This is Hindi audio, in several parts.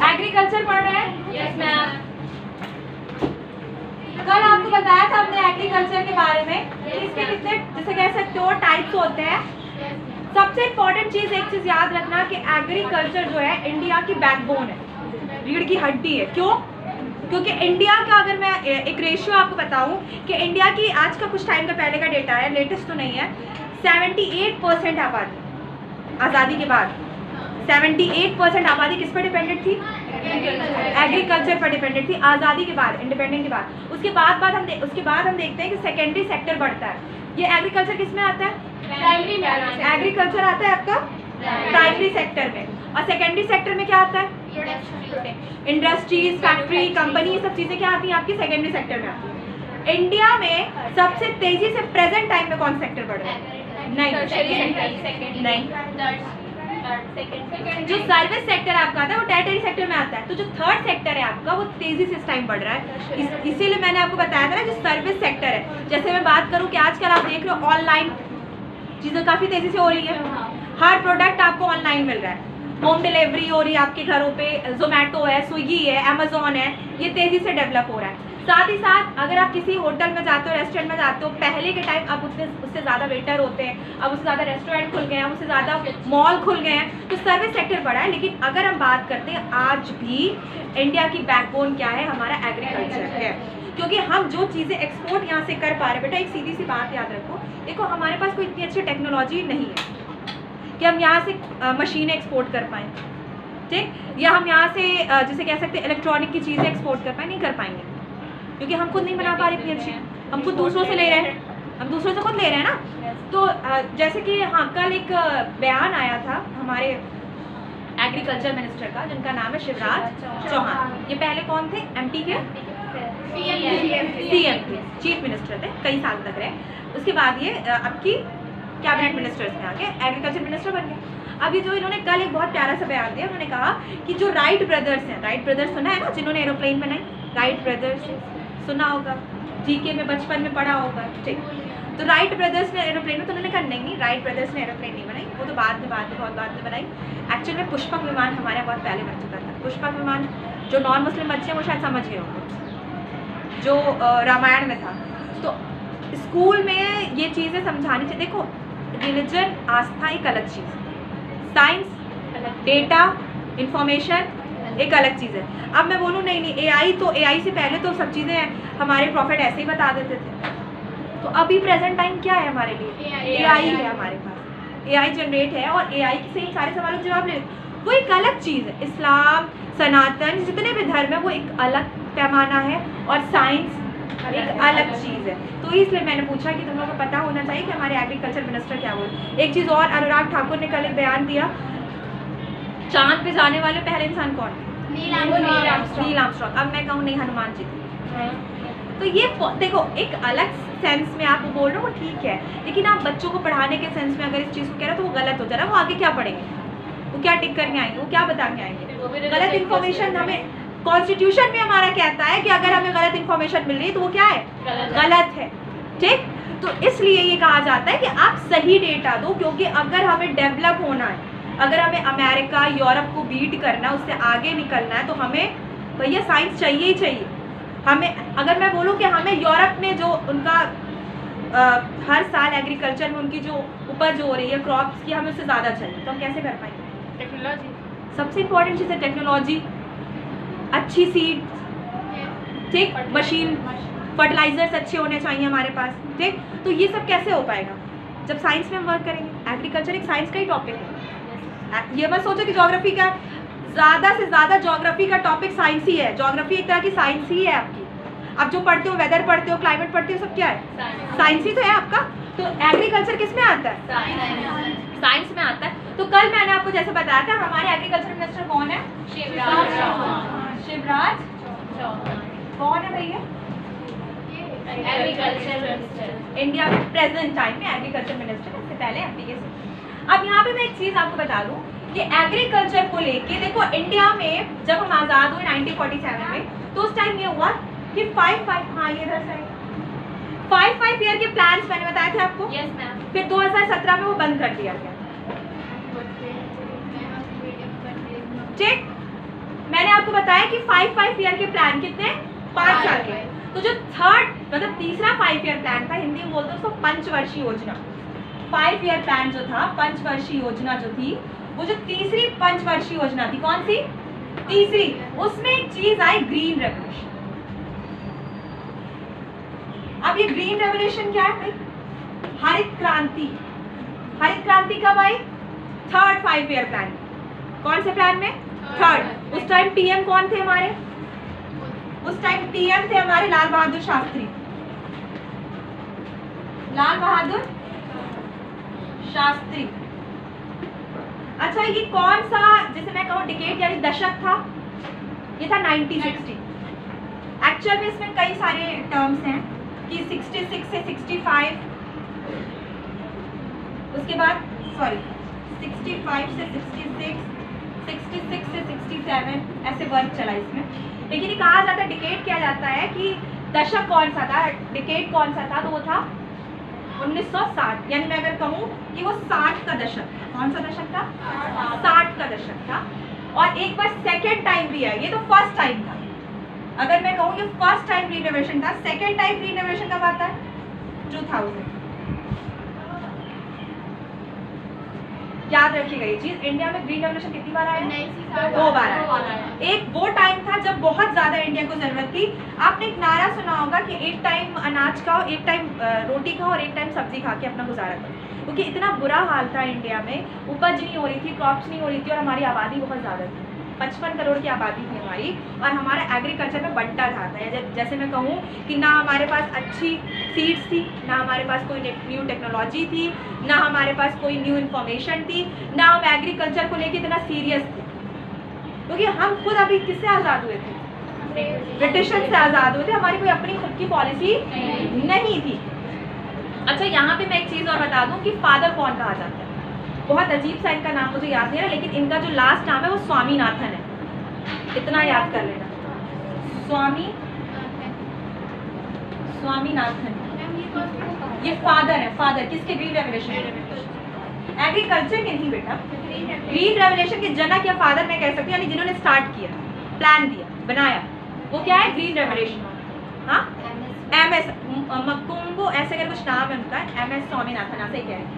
एग्रीकल्चर पढ़ रहे हैं? Yes ma'am. कल आपको बताया था हमने एग्रीकल्चर के बारे में, इसके कितने जैसे कह सकते हो टाइप्स होते हैं। सबसे इम्पोर्टेंट चीज एक चीज याद रखना कि एग्रीकल्चर जो है इंडिया की बैकबोन है, रीढ़ की हड्डी है। क्यों? क्योंकि इंडिया का अगर मैं एक रेशियो आपको बताऊं कि इंडिया की आज का कुछ टाइम का पहले का डेटा है, लेटेस्ट तो नहीं है, 78% आबादी आज़ादी के बाद 78% आबादी किस पर डिपेंडेंट थी? एग्रीकल्चर पर डिपेंडेंट थी आज़ादी के बाद, इंडिपेंडेंस के बाद। उसके बाद हम देखते हैं कि सेकेंडरी सेक्टर बढ़ता है। ये एग्रीकल्चर किस में आता है? प्राइमरी में। एग्रीकल्चर आता है आपका प्राइमरी सेक्टर में, और सेकेंडरी सेक्टर में क्या आता है? इंडस्ट्रीज, फैक्ट्री, कंपनी, ये सब चीज़ें क्या आती हैं आपकी सेकेंडरी सेक्टर में आती है। इंडिया में सबसे तेजी से प्रेजेंट टाइम में कौन सेक्टर बढ़ रहा है? नहीं, जो सर्विस सेक्टर आपका आता है वो टैरिटरी सेक्टर में आता है। तो जो थर्ड सेक्टर है आपका वो तेजी से इस टाइम बढ़ रहा है। इसीलिए मैंने आपको बताया था ना, जो सर्विस सेक्टर है, जैसे मैं बात करूँ कि आजकल आप देख रहे हो ऑनलाइन चीज़ें काफ़ी तेजी से हो रही है। हर प्रोडक्ट आपको ऑनलाइन मिल रहा है, होम डिलीवरी हो रही है आपके घरों पे, जोमेटो है, स्विगी है, अमेजोन है, ये तेज़ी से डेवलप हो रहा है। साथ ही साथ अगर आप किसी होटल में जाते हो, रेस्टोरेंट में जाते हो, पहले के टाइम अब उससे ज़्यादा वेटर होते हैं, अब उससे ज़्यादा रेस्टोरेंट खुल गए हैं, उससे ज़्यादा मॉल खुल गए हैं, तो सर्विस सेक्टर बढ़ा है। लेकिन अगर हम बात करते हैं आज भी इंडिया की बैकबोन क्या है? हमारा एग्रीकल्चर है। क्योंकि हम जो चीज़ें एक्सपोर्ट यहाँ से कर पा रहे हैं, बेटा एक सीधी सी बात याद रखो, देखो हमारे पास कोई इतनी अच्छी टेक्नोलॉजी नहीं है कि हम यहाँ से मशीनें एक्सपोर्ट कर पाएँ, ठीक, या हम यहाँ से जिसे कह सकते हैं इलेक्ट्रॉनिक की चीज़ें एक्सपोर्ट कर पाएँ, नहीं कर पाएंगे, क्योंकि हम खुद नहीं बना पा रहे इतनी अच्छी, हम खुद दूसरों से ले रहे हैं, हम दूसरों से खुद ले रहे हैं ना। तो जैसे कि हाँ, कल एक बयान आया था हमारे एग्रीकल्चर मिनिस्टर का, जिनका नाम है शिवराज चौहान। ये पहले कौन थे? एमपी के सीएम थे, चीफ मिनिस्टर थे, कई साल तक रहे। उसके बाद ये आपकी कैबिनेट मिनिस्टर्स में आके एग्रीकल्चर मिनिस्टर बन गए। अब ये जो इन्होंने कल एक बहुत प्यारा सा बयान दिया, उन्होंने कहा कि जो राइट ब्रदर्स हैं, राइट ब्रदर्स सुना है ना, जिन्होंने एरोप्लेन बनाई, राइट ब्रदर्स सुना होगा, जीके में बचपन में पढ़ा होगा, ठीक। तो राइट ब्रदर्स ने एरोप्लेन, तो उन्होंने कहा नहीं, राइट ब्रदर्स ने एरोप्लेन नहीं बनाई, वो तो बाद में बहुत बाद में बनाई। एक्चुअली में पुष्पक विमान हमारे यहाँ बहुत पहले बन चुका था। पुष्पक विमान जो नॉन मुस्लिम बच्चे हैं वो शायद समझ गए होंगे, जो रामायण में था। तो स्कूल में ये चीज़ें समझानी चाहिए। देखो रिलीजन, आस्था एक अलग चीज़ है, साइंस, डेटा, इंफॉर्मेशन एक अलग चीज़ है। अब मैं बोलूँ नहीं एआई, तो एआई से पहले तो सब चीज़ें हमारे प्रॉफिट ऐसे ही बता देते थे। तो अभी प्रेजेंट टाइम क्या है हमारे लिए? एआई है हमारे पास, एआई जनरेट है और एआई से ही सारे सवालों के जवाब ले, वो एक अलग चीज़ है। इस्लाम, सनातन, जितने भी धर्म है वो एक अलग पैमाना है, और साइंस एक अलग चीज़ है। तो इसलिए मैंने पूछा कि तुम लोगों को पता होना चाहिए कि हमारे एग्रीकल्चर मिनिस्टर क्या बोले। एक चीज़ और, अनुराग ठाकुर ने कल एक बयान दिया, चांद पे जाने वाले पहले इंसान कौन है? Neil Armstrong. अब मैं कहूँ नहीं, हनुमान जी थे। तो ये देखो एक अलग सेंस में आप बोल रहे हो, वो ठीक है, लेकिन आप बच्चों को पढ़ाने के सेंस में अगर इस चीज़ को कह रहे हो तो वो गलत हो जा रहा है। वो आगे क्या पढ़ेंगे? वो क्या टिक करके आएंगे? वो क्या बता के आएंगे? गलत इन्फॉर्मेशन। हमें कॉन्स्टिट्यूशन भी हमारा कहता है कि अगर हमें गलत इन्फॉर्मेशन मिल रही है तो वो क्या है? गलत है, ठीक। तो इसलिए ये कहा जाता है कि आप सही डेटा दो, क्योंकि अगर हमें डेवलप होना है, अगर हमें अमेरिका, यूरोप को बीट करना है, उससे आगे निकलना है, तो हमें भैया साइंस चाहिए ही चाहिए। हमें अगर मैं बोलूँ कि हमें यूरोप में जो उनका हर साल एग्रीकल्चर में उनकी जो उपज हो रही है क्रॉप्स की, हमें उससे ज़्यादा चाहिए, तो हम कैसे कर पाएंगे? टेक्नोलॉजी सबसे इम्पोर्टेंट चीज़ है, टेक्नोलॉजी, अच्छी सीड, ठीक, मशीन, फर्टिलाइजर्स अच्छे होने चाहिए हमारे पास, ठीक। तो ये सब कैसे हो पाएगा? जब साइंस में हम वर्क करेंगे। एग्रीकल्चर एक साइंस का ही टॉपिक है। ये मत सोचो कि ज्योग्राफी का, ज़्यादा से ज़्यादा ज्योग्राफी का टॉपिक साइंस ही है। ज्योग्राफी एक तरह की साइंस ही है आपकी। आप जो पढ़ते हो, वेदर पढ़ते हो, क्लाइमेट पढ़ते हो, सब क्या है? साइंस ही तो है आपका। तो एग्रीकल्चर किस में आता है? साइंस में आता है। तो कल मैंने आपको जैसे बताया था, हमारे एग्रीकल्चर मिनिस्टर कौन है? शिवराज चौहान। कौन है भैया? एग्रीकल्चर मिनिस्टर, इंडिया में प्रेजेंट टाइम में एग्रीकल्चर मिनिस्टर, इससे पहले एमपी के। अब यहाँ पे मैं एक चीज़ आपको बता दूँ कि एग्रीकल्चर को लेके देखो, इंडिया में जब हम आज़ाद हुए 1947 में, तो उस टाइम ये हुआ कि 5 ईयर के प्लान्स मैंने बताए थे आपको। Yes ma'am. फिर 2017 में वो बंद कर दिया गया, ठीक। मैंने आपको आपको बताया कि 5 ईयर के प्लान कितने, 5 साल के। तो जो थर्ड मतलब तीसरा 5 ईयर प्लान था, हिंदी में बोलते हैं उसको पंचवर्षीय योजना। 5 ईयर प्लान जो था, पंचवर्षीय योजना जो थी, वो जो तीसरी पंचवर्षीय योजना थी, कौन सी, तीसरी, उसमें एक चीज आई ग्रीन रेवोल्यूशन। अब ये ग्रीन रेवोल्यूशन क्या है भाई, हरित क्रांति। हरित क्रांति कब आई, थर्ड 5 ईयर प्लान। कौन से प्लान में, थर्ड। उस टाइम पीएम कौन थे हमारे, उस टाइम पीएम थे हमारे लाल बहादुर शास्त्री। लाल बहादुर शास्त्री। अच्छा, ये कौन सा, जैसे मैं कहूँ डिकेड यानी दशक था, ये था 1960। एक्चुअल में इसमें कई सारे टर्म्स हैं कि 66 से 65, उसके बाद सॉरी 65 से 66, 66 से 67, ऐसे वर्क चला इसमें। लेकिन ये कहा जाता है, डिकेड किया जाता है कि दशक कौन सा था, डिकेड कौन सा था, तो वो था 1960। यानी मैं अगर कहूँ कि वो 60 का दशक था। कौन सा दशक था, 60 का दशक था। और एक बार सेकेंड टाइम भी है, ये तो फर्स्ट टाइम था। अगर मैं कहूँ ये फर्स्ट टाइम ग्रीन रेवोल्यूशन था, सेकेंड टाइम ग्रीन रेवोल्यूशन कब आता है, 2000। याद रखिएगा ये चीज, इंडिया में ग्रीन रेवोल्यूशन कितनी बार आया है, 2 बार आया। एक वो टाइम था जब बहुत ज्यादा इंडिया को जरूरत थी। आपने एक नारा सुना होगा कि एक टाइम अनाज खाओ, एक टाइम रोटी खाओ और एक टाइम सब्जी खा के अपना गुजारा करो, क्योंकि इतना बुरा हाल था इंडिया में, उपज नहीं हो रही थी, क्रॉप्स नहीं हो रही थी, और हमारी आबादी बहुत ज़्यादा थी, 55 करोड़ की आबादी थी हमारी, और हमारा एग्रीकल्चर में बंटा था। जैसे मैं कहूँ कि ना हमारे पास अच्छी सीड्स थी, ना हमारे पास कोई न्यू टेक्नोलॉजी थी, ना हमारे पास कोई न्यू इन्फॉर्मेशन थी, ना हम एग्रीकल्चर को लेके इतना सीरियस थे, क्योंकि हम खुद अभी किससे आज़ाद हुए थे, ब्रिटिशर्स से आज़ाद हुए थे, हमारी कोई अपनी खुद की पॉलिसी नहीं थी। अच्छा, यहाँ पे मैं एक चीज़ और बता दूँ कि फादर कौन कहा जाता है, बहुत अजीब सा इनका नाम मुझे याद नहीं है, लेकिन इनका जो लास्ट नाम है वो स्वामीनाथन है, इतना याद कर लेना, स्वामीनाथन। ये फादर है, फादर किसके, ग्रीन रेवोल्यूशन, एग्रीकल्चर के नहीं बेटा, ग्रीन रेवोल्यूशन के जनक या फादर मैं कह सकती हूँ, यानी जिन्होंने स्टार्ट किया, प्लान दिया, बनाया, वो क्या है, ग्रीन रेवोल्यूशन। हाँ, MS मकुम्बो ऐसे कर कुछ नाम है उनका, MS स्वामीनाथन, ऐसे ही कह रहे हैं।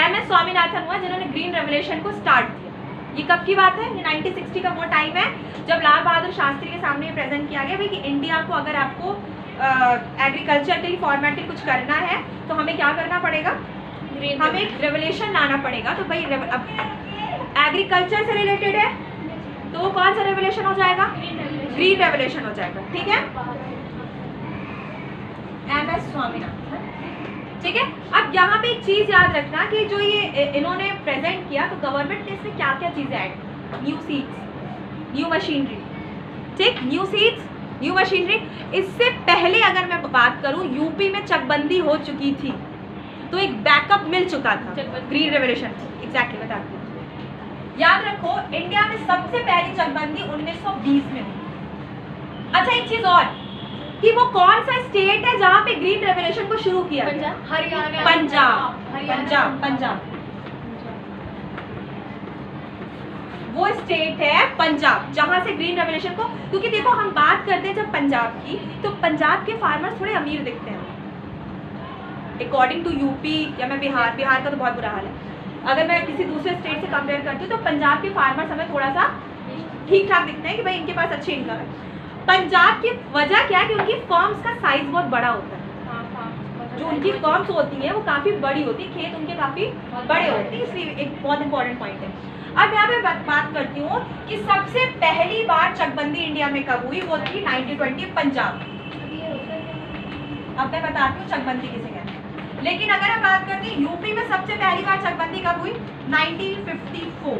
MS स्वामीनाथन हुआ जिन्होंने ग्रीन रेवोल्यूशन को स्टार्ट किया। ये कब की बात है, ये 1960 का वो टाइम है जब लाल बहादुर शास्त्री के सामने प्रेजेंट किया गया भाई कि इंडिया को अगर आपको एग्रीकल्चर के फॉर्मेट कुछ करना है तो हमें क्या करना पड़ेगा, हमें एक रेवोल्यूशन लाना पड़ेगा। तो भाई अब एग्रीकल्चर से रिलेटेड है तो वो कौन सा रेवोल्यूशन हो जाएगा, ग्रीन रेवोल्यूशन हो जाएगा, ठीक है। MS स्वामीनाथन, ठीक है। अब यहाँ पे एक चीज याद रखना कि जो ये इन्होंने प्रेजेंट किया तो गवर्नमेंट ने इसमें क्या क्या चीजें add, new seeds, new machinery, ठीक, न्यू सीड्स, न्यू मशीनरी। इससे पहले अगर मैं बात करूँ यूपी में चकबंदी हो चुकी थी, तो एक बैकअप मिल चुका था ग्रीन रेवोल्यूशन, एग्जैक्टली बताती हूँ। याद रखो इंडिया में सबसे पहली चकबंदी 1920 में हुई। अच्छा एक चीज और कि वो कौन सा स्टेट है जहाँ पे ग्रीन रेवोल्यूशन को शुरू किया, हरियाणा, पंजाब, वो स्टेट है पंजाब जहाँ से ग्रीन रेवोल्यूशन को, क्योंकि देखो हम बात करते हैं जब पंजाब की, तो पंजाब के फार्मर्स थोड़े अमीर दिखते हैं अकॉर्डिंग टू यूपी, या मैं बिहार का तो बहुत बुरा हाल है। अगर मैं किसी दूसरे स्टेट से कंपेयर करती हूँ तो पंजाब के फार्मर्स हमें थोड़ा सा ठीक ठाक दिखते हैं कि भाई इनके पास अच्छी इनकम है। पंजाब की वजह क्या है कि उनकी फर्म्स का साइज बहुत बड़ा होता है, जो उनकी फर्म्स होती हैं वो काफ़ी बड़ी होती है, खेत उनके काफ़ी बड़े होते हैं, इसलिए एक बहुत इंपॉर्टेंट पॉइंट है। अब यहाँ पे बात करती हूँ कि सबसे पहली बार चकबंदी इंडिया में कब हुई, वो थी 1920 पंजाब। अब मैं बताती हूँ चकबंदी किसे कहते हैं, लेकिन अगर हम बात करते हैं यूपी में सबसे पहली बार चकबंदी कब हुई, 1954,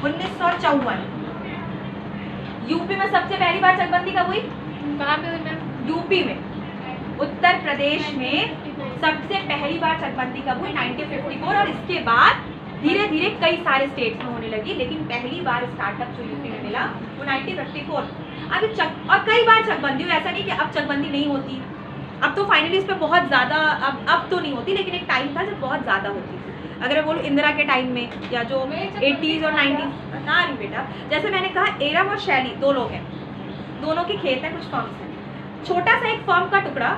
1954। यूपी में सबसे पहली बार चकबंदी कब हुई, कहाँ पे हुई मैम, यूपी में, उत्तर प्रदेश में सबसे पहली बार चकबंदी कब हुई, 1954। और इसके बाद धीरे धीरे कई सारे स्टेट्स में होने लगी, लेकिन पहली बार स्टार्टअप जो यूपी में मिला वो 1954। अभी और कई बार चकबंदी हुई, ऐसा नहीं कि अब चकबंदी नहीं होती, अब तो फाइनली इस पर बहुत ज़्यादा अब तो नहीं होती, लेकिन एक टाइम था जब बहुत ज़्यादा होती थी। अगर मैं बोलूँ इंदिरा के टाइम में या जो 80s और 90s, बता रही बेटा, जैसे मैंने कहा एरम और शैली 2 लोग हैं, दोनों के खेत हैं, कुछ फर्म्स हैं। छोटा सा एक फर्म का टुकड़ा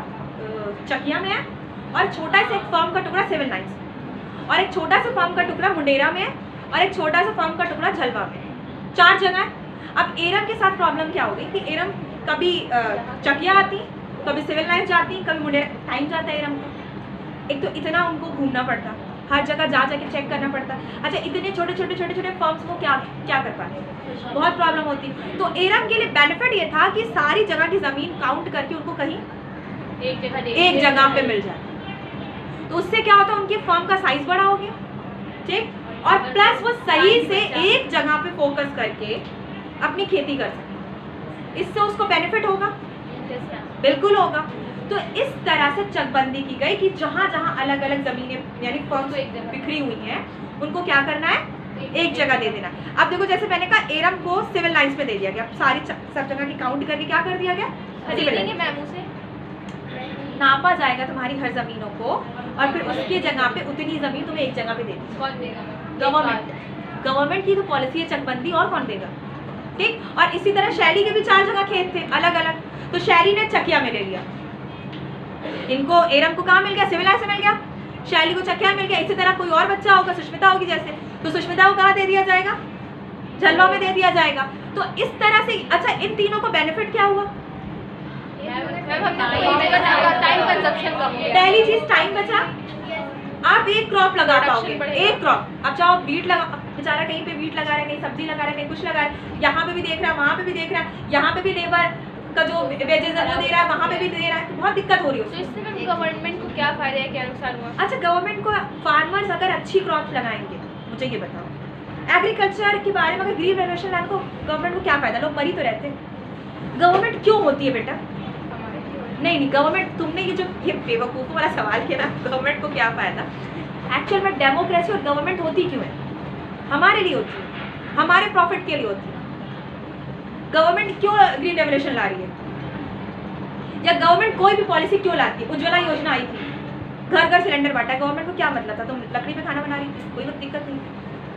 चकिया में है और छोटा सा एक फर्म का टुकड़ा सिविल लाइन्स में, और एक छोटा सा फर्म का टुकड़ा मुंडेरा में है और एक छोटा सा फर्म का टुकड़ा झलवा में। 4 जगह है। अब एरम के साथ प्रॉब्लम क्या हो गई कि एरम कभी चकिया आती, कभी सिविल लाइन्स जाती, कभी मुंडेरा, टाइम जाता है एरम का। एक तो इतना उनको घूमना पड़ता, हर जगह जा जाके चेक करना पड़ता। अच्छा, इतने छोटे छोटे फर्म्स को क्या कर पाते, बहुत प्रॉब्लम होती। तो एरम के लिए बेनिफिट ये था कि सारी जगह की ज़मीन काउंट करके उनको कहीं एक जगह पे मिल जाए। तो उससे क्या होता, उनके फर्म का साइज बड़ा हो गया, ठीक, और प्लस वो सही से एक जगह पे फोकस करके अपनी खेती कर सके। इससे उसको बेनिफिट होगा, बिल्कुल होगा। तो इस तरह से चकबंदी की गई कि जहाँ जहाँ अलग अलग जमीनें यानी फर्म्स बिखरी हुई हैं, उनको क्या करना है, एक जगह दे देना। अब देखो, जैसे मैंने कहा एरम को सिविल लाइन्स पे दे दिया गया, सारी सब जगह की काउंट करके क्या कर दिया गया, नापा जाएगा तुम्हारी हर जमीनों को, और फिर उसकी जगह पे उतनी जमीन तुम्हें एक जगह पे दे दी। गवर्नमेंट की तो पॉलिसी है चकबंदी, और कौन देगा, ठीक। और इसी तरह शैली के भी 4 जगह खेत थे अलग अलग, तो शैली ने चकिया में ले लिया, इनको एरम को कहाँ मिल गया, सिविल लाइन से मिल गया, शैली को चकिया मिल गया। इसी तरह कोई और बच्चा होगा, सुष्मिता होगी जैसे, तो सुष्मिता को कहाँ दे दिया जाएगा, झलवा में दे दिया जाएगा। तो इस तरह से, अच्छा, इन तीनों को बेनिफिट क्या हुआ, पहली चीज टाइम बचा, आप एक क्रॉप लगा पाओगे, एक क्रॉप। अब चाहो बीट लगा, बेचारा कहीं पे बीट लगा रहा है, कहीं सब्जी लगा रहा है, कहीं कुछ लगा रहा है, यहाँ पे भी देख रहा है, वहाँ पे भी देख रहा है, यहाँ पे भी लेबर का जो वेजेस है वो दे रहा है, वहाँ पे भी दे रहा है, तो बहुत दिक्कत हो रही है। तो इससे गवर्नमेंट को क्या फायदा है, क्या नुकसान हुआ? अच्छा, गवर्नमेंट को, फार्मर्स अगर अच्छी क्रॉप लगाएंगे, मुझे ये बताओ, एग्रीकल्चर के बारे में अगर ग्रीन रेवोल्यूशन लाने को गवर्नमेंट को क्या फायदा, लोग मरी तो रहते हैं। गवर्नमेंट क्यों होती है बेटा, नहीं गवर्नमेंट, तुमने ये बेवकूफ़ों वाला सवाल किया ना, गवर्नमेंट को क्या फायदा। एक्चुअल में डेमोक्रेसी और गवर्नमेंट होती क्यों है, हमारे लिए होती है, हमारे प्रॉफिट के लिए होती है। गवर्नमेंट क्यों ग्रीन रेवोल्यूशन ला रही है, या गवर्नमेंट कोई भी पॉलिसी क्यों लाती है। उज्ज्वला योजना आई थी, घर घर सिलेंडर बांटा, गवर्नमेंट को क्या मतलब था, तुम लकड़ी पे खाना बना रही थी, कोई दिक्कत नहीं,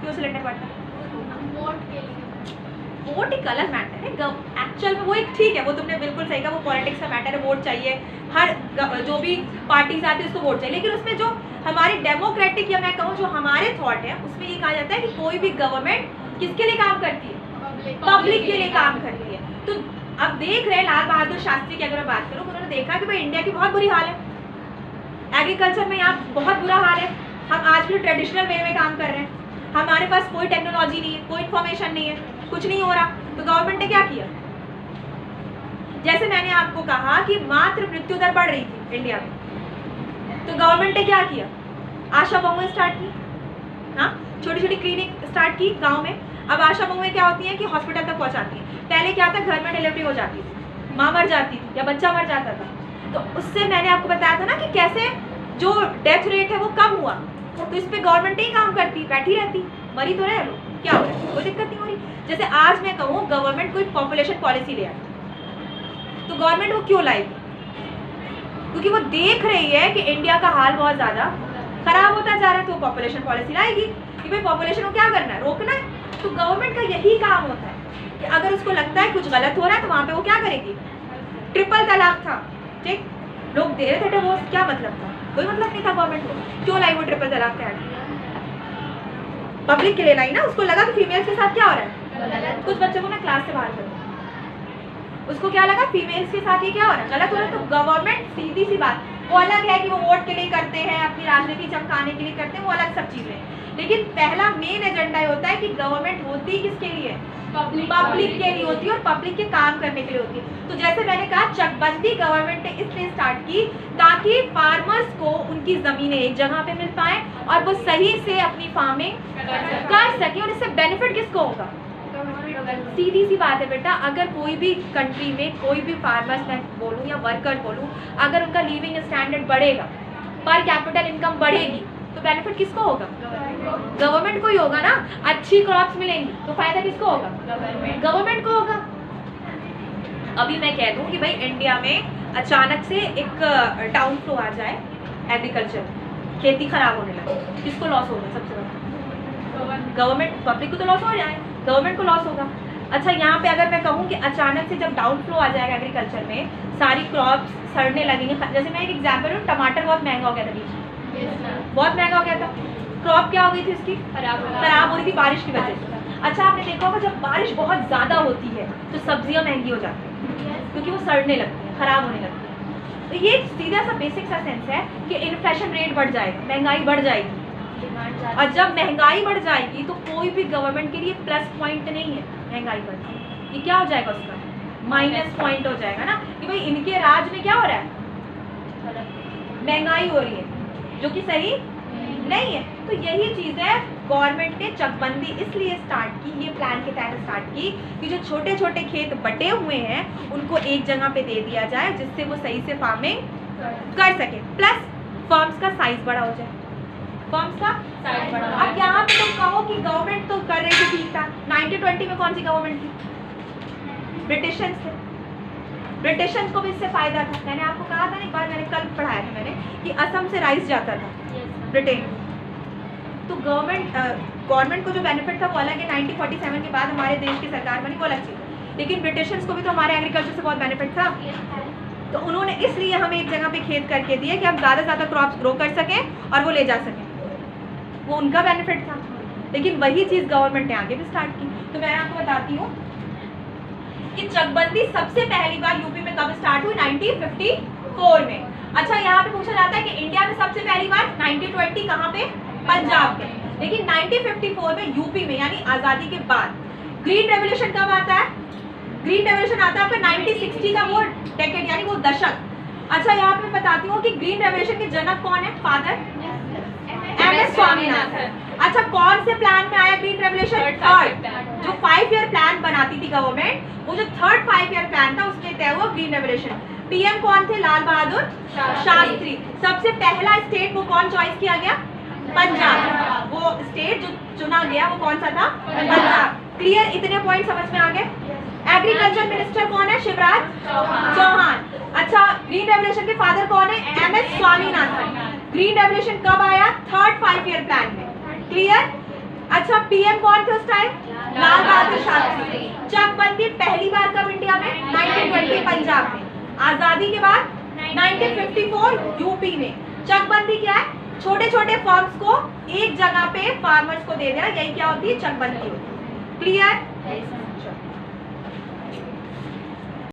क्यों सिलेंडर बांटा, वोट के लिए। वोट एक अलग मैटर है, एक्चुअल में वो एक ठीक है, वो तुमने बिल्कुल सही कहा, वो पॉलिटिक्स का मैटर है, वोट चाहिए, हर जो भी पार्टीज आती है उसको वोट चाहिए। लेकिन उसमें जो हमारी डेमोक्रेटिक, या मैं कहूँ जो हमारे थॉट है, उसमें ये कहा जाता है कि कोई भी गवर्नमेंट किसके लिए काम करती है, पब्लिक के लिए काम करती है। तो अब देख रहे हैं लाल बहादुर शास्त्री की अगर मैं बात करूँ, उन्होंने देखा कि भाई इंडिया की बहुत बुरी हाल है, एग्रीकल्चर में यहाँ बहुत बुरा हाल है, हम आज भी ट्रेडिशनल वे में काम कर रहे हैं, हमारे पास कोई टेक्नोलॉजी नहीं है, कोई इन्फॉर्मेशन नहीं है, कुछ नहीं हो रहा। तो गवर्नमेंट ने क्या किया, जैसे मैंने आपको कहा कि मातृ मृत्यु दर बढ़ रही थी इंडिया में, तो गवर्नमेंट ने क्या किया, आशा बहुएं स्टार्ट की, हाँ, छोटी छोटी क्लिनिक स्टार्ट की गांव में। अब आशा बहुएं क्या होती हैं कि हॉस्पिटल तक पहुंचाती हैं। पहले क्या था, घर में डिलीवरी हो जाती थी, माँ मर जाती थी या बच्चा मर जाता था, तो उससे मैंने आपको बताया था ना कि कैसे जो डेथ रेट है वो कम हुआ। तो इस पर गवर्नमेंट ही काम करती, बैठी रहती, मरी तो रहे लोग, क्या हो रहा है, कोई दिक्कत नहीं हो रही। जैसे आज मैं कहूँ गवर्नमेंट कोई पॉपुलेशन पॉलिसी ले आए, तो गवर्नमेंट वो क्यों लाएगी, क्योंकि वो देख रही है कि इंडिया का हाल बहुत ज़्यादा खराब होता जा रहा है, तो पॉपुलेशन पॉलिसी लाएगी कि भाई पॉपुलेशन को क्या करना है, रोकना है। तो गवर्नमेंट का यही काम होता है कि अगर उसको लगता है कुछ गलत हो रहा है, तो वहाँ पे वो क्या करेगी, ट्रिपल तलाक था, ठीक, लोग दे रहे थे डिवोर्स, क्या मतलब था, कोई मतलब नहीं था गवर्नमेंट को, क्यों लाई वो ट्रिपल तलाक का एक्ट, पब्लिक के लिए लाई ना, उसको लगा कि फीमेल्स के साथ क्या हो रहा है, कुछ बच्चों को ना क्लास से बाहर कर, उसको क्या लगा फीमेल्स के साथ ये क्या हो रहा है, गलत हो रहा है। तो गवर्नमेंट, सीधी सी बात, वो अलग है कि वो वोट के लिए करते हैं, अपनी राजनीति चमकाने के लिए करते हैं, वो अलग सब चीज़ें। लेकिन पहला मेन एजेंडा ये होता है कि गवर्नमेंट होती किसके लिए, पब्लिक के लिए होती है, और पब्लिक के काम करने के लिए होती है। तो जैसे मैंने कहा, चकबंदी गवर्नमेंट ने इसलिए स्टार्ट की ताकि फार्मर्स को उनकी ज़मीनें एक जगह पे मिल पाए और वो सही से अपनी फार्मिंग कर सके, और इससे बेनिफिट किसको होगा, सीधी सी बात है बेटा, अगर कोई भी कंट्री में कोई भी फार्मर्स मैं बोलूँ या वर्कर बोलूँ, अगर उनका लिविंग स्टैंडर्ड बढ़ेगा, पर कैपिटल इनकम बढ़ेगी, तो बेनिफिट किसको होगा, गवर्नमेंट को ही होगा ना। अच्छी क्रॉप्स मिलेंगी तो फायदा किसको होगा, गवर्नमेंट को होगा। अभी मैं कह दूं कि भाई इंडिया में अचानक से एक डाउन फ्लो आ जाए एग्रीकल्चर, खेती खराब होने लगी, किसको लॉस होगा सबसे बड़ा? गवर्नमेंट, पब्लिक को तो लॉस हो जाए, गवर्नमेंट को लॉस होगा। अच्छा, यहाँ पे अगर मैं कहूँ कि अचानक से जब डाउन फ्लो आ जाएगा एग्रीकल्चर में, सारी क्रॉप्स सड़ने लगेंगे। जैसे मैं एक एग्जाम्पल हूँ, टमाटर बहुत महंगा हो गया था बीच में, बहुत महंगा हो गया था। क्रॉप क्या हो गई थी उसकी? खराब हो रही थी बारिश की वजह से। अच्छा, आपने देखा होगा जब बारिश बहुत ज़्यादा होती है तो सब्जियाँ महंगी हो जाती हैं, क्योंकि वो सड़ने लगती हैं, खराब होने लगती हैं। तो ये सीधा सा बेसिक सा सेंस है कि इन्फ्लेशन रेट बढ़ जाएगा, महंगाई बढ़ जाएगी। और जब महंगाई बढ़ जाएगी तो कोई भी गवर्नमेंट के लिए प्लस पॉइंट नहीं है। महंगाई बढ़, ये क्या हो जाएगा उसका? माइनस पॉइंट हो जाएगा ना, कि भाई इनके राज में क्या हो रहा है? महंगाई हो रही है, जो कि सही नहीं है। तो यही चीज़ है, गवर्नमेंट ने चकबंदी इसलिए स्टार्ट की, ये प्लान के तहत स्टार्ट की कि जो छोटे छोटे खेत बटे हुए हैं उनको एक जगह पे दे दिया जाए, जिससे वो सही से फार्मिंग कर सके, प्लस फर्म्स का साइज बड़ा हो जाए, फर्म्स का साइज बड़ा। अब यहाँ पे तुम कहो कि गवर्नमेंट तो कर रही थी, ठीक था। 1920 में कौन सी गवर्नमेंट थी? ब्रिटिशर्स थे। ब्रिटिशर्स को भी इससे फायदा था। मैंने आपको कहा था, एक बार मैंने कल पढ़ाया था मैंने, कि असम से राइस जाता था ब्रिटेन। तो गवर्नमेंट को जो बेनिफिट था वो अलग है। 1947 के बाद हमारे देश की सरकार बनी, वो अलग चीज़। लेकिन ब्रिटिशर्स को भी तो हमारे एग्रीकल्चर से बहुत बेनिफिट था। तो उन्होंने इसलिए हमें एक जगह पे खेत करके दिए कि हम ज़्यादा से ज़्यादा क्रॉप्स ग्रो कर सकें और वो ले जा सकें, वो उनका बेनिफिट था। लेकिन वही चीज़ गवर्नमेंट ने आगे भी स्टार्ट की। तो मैं आपको बताती हूँ कि चकबंदी सबसे पहली बार यूपी में कब स्टार्ट हुई? 1954 में। अच्छा, यहाँ पे पूछा जाता है कि इंडिया में सबसे पहली बार 1920 कहाँ पे? पंजाब में। लेकिन 1954 में यूपी में, यानी आज़ादी के बाद। ग्रीन रेवोल्यूशन कब आता है? ग्रीन रेवोल्यूशन आता है आपका 1960 का वो डेकेड, यानी वो दशक। अच्छा, यहाँ पे बताती हूँ कि ग्रीन रेवोल्यूशन के जनक कौन है? Father MS Swaminathan. अच्छा, कौन से प्लान में आया ग्रीन रेवोल्यूशन? थर्ड। जो 5 ईयर प्लान बनाती थी गवर्नमेंट, वो जो थर्ड 5 ईयर प्लान था उसमें तय हुआ ग्रीन रेवोल्यूशन। PM कौन थे? लाल बहादुर शास्त्री। सबसे पहला स्टेट वो कौन चॉइस किया गया? पंजाब। वो स्टेट जो चुना गया वो कौन सा था? पंजाब। क्लियर? इतने पॉइंट समझ में आ गए? एग्रीकल्चर मिनिस्टर कौन है? शिवराज चौहान। अच्छा, ग्रीन रेवोल्यूशन के फादर कौन है? MS स्वामीनाथन। ग्रीन रेवोल्यूशन कब आया? थर्ड 5 ईयर प्लान में। क्लियर? अच्छा, PM कौन थे उस टाइम? लाल बहादुर शास्त्री। चकबंदी पहली बार कब इंडिया में? 1920 पंजाब में। आजादी के बाद 1954 यूपी में। चकबंदी क्या है? छोटे छोटे फर्म्स को एक जगह पे फार्मर्स को दे देना, यही क्या होती है? चकबंदी होती है। क्लियर?